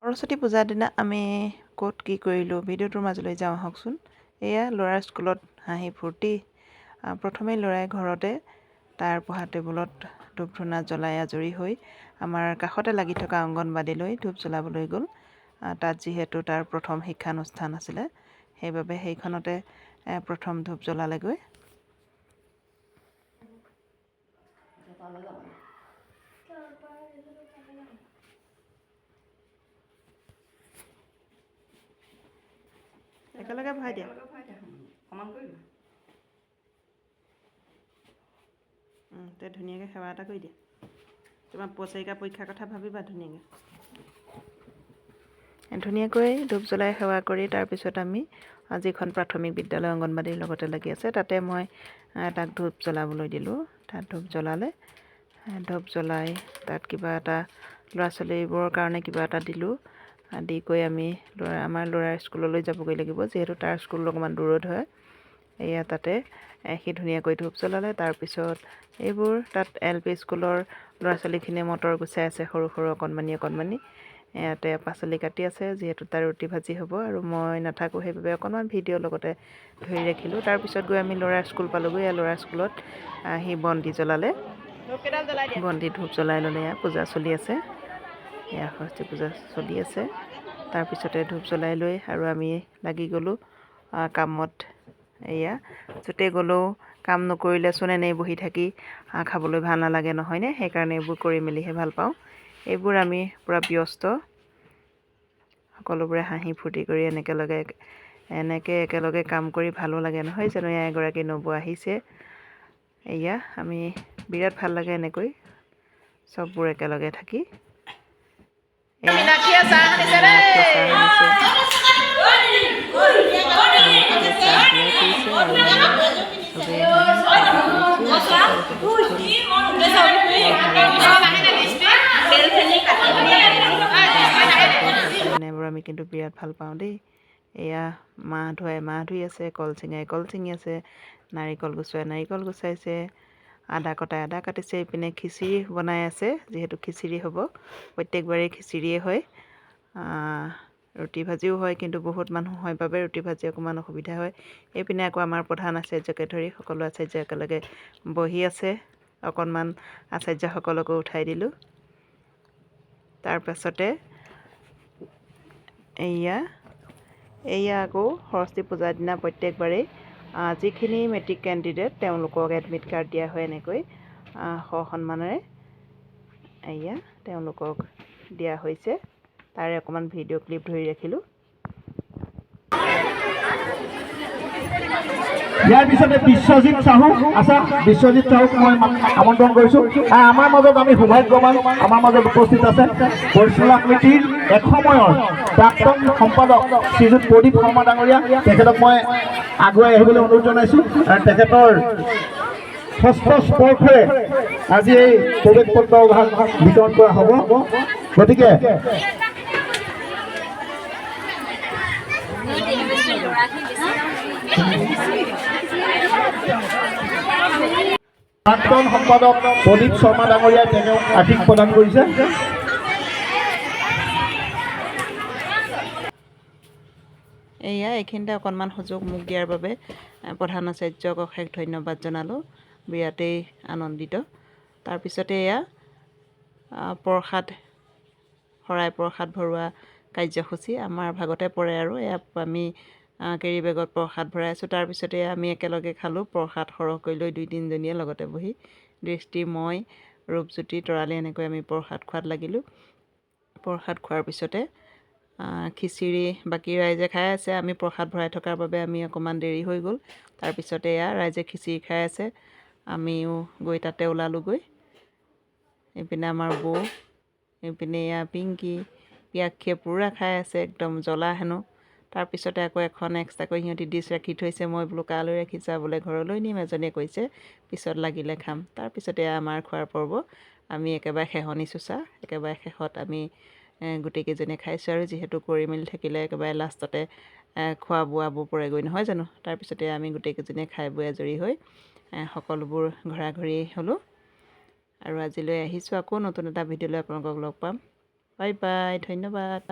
সৰস্বতী পূজাৰ দিনা আমি ক'ত কি কৰিলোঁ ভিডিঅ'টোৰ মাজলৈ যাওঁ আহকচোন। এয়া ল'ৰাৰ স্কুলত হাঁহি ফূৰ্তি। প্ৰথমে ল'ৰাই ঘৰতে তাৰ পঢ়া টেবুলত ধূপ ধূনা জ্বলাই আজৰি হৈ আমাৰ কাষতে লাগি থকা অংগনবাড়ীলৈ ধূপ জ্বলাবলৈ গ'ল। তাত যিহেতু তাৰ প্ৰথম শিক্ষানুষ্ঠান আছিলে, সেইবাবে সেইখনতে প্ৰথম ধূপ জ্বলালেগৈ। একেলগে ভৰাই দিয়া। তই ধুনীয়াকৈ সেৱা এটা কৰি দিয়া। তোমাৰ বছৰেকীয়া পৰীক্ষাৰ কথা ভাবিবা ধুনীয়াকৈ ধূপ জ্বলাই সেৱা কৰি তাৰপিছত আমি যিখন প্ৰাথমিক বিদ্যালয় অংগনবাড়ীৰ লগতে লাগি আছে তাতে মই তাক ধূপ জ্বলাবলৈ দিলোঁ। তাত ধূপ জ্বলালে, ধূপ জ্বলাই তাত কিবা এটা ল'ৰা ছোৱালীবোৰৰ কাৰণে কিবা এটা দিলোঁ। দি কৈ আমি আমাৰ ল'ৰাৰ স্কুললৈ যাবগৈ লাগিব, যিহেতু তাৰ স্কুল অকণমান দূৰত হয়। এয়া তাতে সি ধুনীয়াকৈ ধূপ জ্বলালে। তাৰপিছত এইবোৰ তাত LP স্কুলৰ ল'ৰা ছোৱালীখিনিয়ে মটৰ গুচাই আছে, সৰু সৰু অকণমানি। ইয়াতে পাচলি কাটি আছে, যিহেতু তাৰ ৰুটি ভাজি হ'ব আৰু মই নাথাকোঁ, সেইবাবে অকণমান ভিডিঅ' লগতে ধৰি ৰাখিলোঁ। তাৰপিছত গৈ আমি ল'ৰাৰ স্কুল পালোঁগৈ। ল'ৰাৰ স্কুলত সি বন্তি জ্বলালে, বন্তি ধূপ জ্বলাই ল'লে। এয়া পূজা চলি আছে, এয়া সৰস্বতী পূজা চলি আছে। তাৰপিছতে ধূপ জ্বলাই লৈ আৰু আমি লাগি গ'লোঁ কামত। এয়া য'তে গ'লেও কাম নকৰিলেচোন এনেই বহি থাকি খাবলৈ ভাল নালাগে, নহয়নে? সেইকাৰণে এইবোৰ কৰি মেলিহে ভাল পাওঁ। এইবোৰ আমি পূৰা ব্যস্ত, সকলোবোৰে হাঁহি ফূৰ্তি কৰি এনেকৈ একেলগে কাম কৰি ভালো লাগে, নহয় জানো? এয়া এগৰাকী নবৌ আহিছে। এয়া আমি বিৰাট ভাল লাগে এনেকৈ চববোৰ একেলগে থাকি। এনেবোৰ আমি কিন্তু বিৰাট ভাল পাওঁ দেই। এয়া মাহ ধুই আছে, কল ছিঙি আছে, নাৰিকল গুচোৱাই নাৰিকল গুচাইছে, আদা কটাই আদা কাটিছে। এইপিনে খিচিৰি বনাই আছে, যিহেতু খিচিৰি হ'ব, প্ৰত্যেকবাৰেই খিচিৰিয়ে হয়। ৰুটি ভাজিও হয়, কিন্তু বহুত মানুহ হয় বাবে ৰুটি ভাজি অকণমান অসুবিধা হয়। এইপিনে আকৌ আমাৰ প্ৰধান আচাৰ্যকে ধৰি সকলো আচাৰ্য একেলগে বহি আছে। অকণমান আচাৰ্যসকলকো উঠাই দিলোঁ। তাৰপাছতে এয়া আকৌ সৰস্বতী পূজাৰ দিনা প্ৰত্যেকবাৰেই যিখিনি মেট্ৰিক কেণ্ডিডেট তেওঁলোকক এডমিট কাৰ্ড দিয়া হয়, এনেকৈ সসন্মানেৰে এয়া তেওঁলোকক দিয়া হৈছে। তাৰে অকণমান ভিডিঅ' ক্লিপ ধৰি ৰাখিলোঁ। ইয়াৰ পিছতে বিশ্বজিৎ চাহু আছা, বিশ্বজিৎ চাহুক মই আমন্ত্ৰণ কৰিছোঁ। আমাৰ মাজত আমি সৌভাগ্যৱান, আমাৰ মাজত উপস্থিত আছে পৰিচালনা সমিতিৰ এসময়ৰ প্ৰাক্তন সম্পাদক শ্ৰীযুত প্ৰদীপ শৰ্মা ডাঙৰীয়া। তেখেতক মই আগুৱাই আহিবলৈ অনুৰোধ জনাইছোঁ। তেখেতৰ ষষ্ঠ স্পৰ্শে আজি এই প্ৰৱেশ পত্ৰ বিতৰণ কৰা হ'ব। গতিকে প্ৰাক্তন সম্পাদক প্ৰদীপ শৰ্মা ডাঙৰীয়াই তেওঁক আশীষ প্ৰদান কৰিছে। এইখিনিতে অকণমান সুযোগ মোক দিয়াৰ বাবে প্ৰধান আচাৰ্যক অশেষ ধন্যবাদ জনালোঁ, বিৰাটেই আনন্দিত। তাৰপিছতে এয়া শৰাই প্ৰসাদ ভৰোৱা কাৰ্যসূচী আমাৰ ভাগতে পৰে আৰু এয়া আমি কেৰি বেগত প্ৰসাদ ভৰাই আছোঁ। তাৰপিছতে আমি একেলগে খালোঁ প্ৰসাদ সৰহকৈ লৈ 2-3জনীয়ে লগতে বহি। দৃষ্টি, মই, ৰূপজ্যোতি, তৰালি এনেকৈ আমি প্ৰসাদ খোৱাত লাগিলোঁ। প্ৰসাদ খোৱাৰ পিছতে খিচিৰি বাকী ৰাইজে খাই আছে। আমি প্ৰসাদ ভৰাই থকাৰ বাবে আমি অকণমান দেৰি হৈ গ'ল। তাৰপিছতে এয়া ৰাইজে খিচিৰি খাই আছে, আমিও গৈ তাতে ওলালোগৈ। এইপিনে আমাৰ বৌ, এইপিনে এয়া পিংকি, পিয়াক্ষীয়ে পূৰা খাই আছে, একদম জ্বলা হেনো। তাৰপিছতে আকৌ এখন এক্সট্ৰাকৈ সিহঁতি ডিছ ৰাখি থৈছে। মই বোলো কালৈ ৰাখিছা? বোলে ঘৰলৈ নিম, এজনীয়ে কৈছে, পিছত লাগিলে খাম। তাৰপিছতে আমাৰ খোৱাৰ পৰ্ব আমি একেবাৰে শেহনি চোচা, একেবাৰে শেষত আমি গোটেইকেইজনীয়ে খাইছোঁ। আৰু যিহেতু কৰি মেলি থাকিলে একেবাৰে লাষ্টতে খোৱা বোৱাবোৰ পৰেগৈ, নহয় জানো? তাৰপিছতে আমি গোটেইকেইজনীয়ে খাই বৈ আজৰি হৈ সকলোবোৰ ঘৰা-ঘৰি হ'লোঁ। আৰু আজিলৈ আহিছোঁ, আকৌ নতুন এটা ভিডিঅ'লৈ আপোনালোকক লগ পাম। বাই বাই, ধন্যবাদ।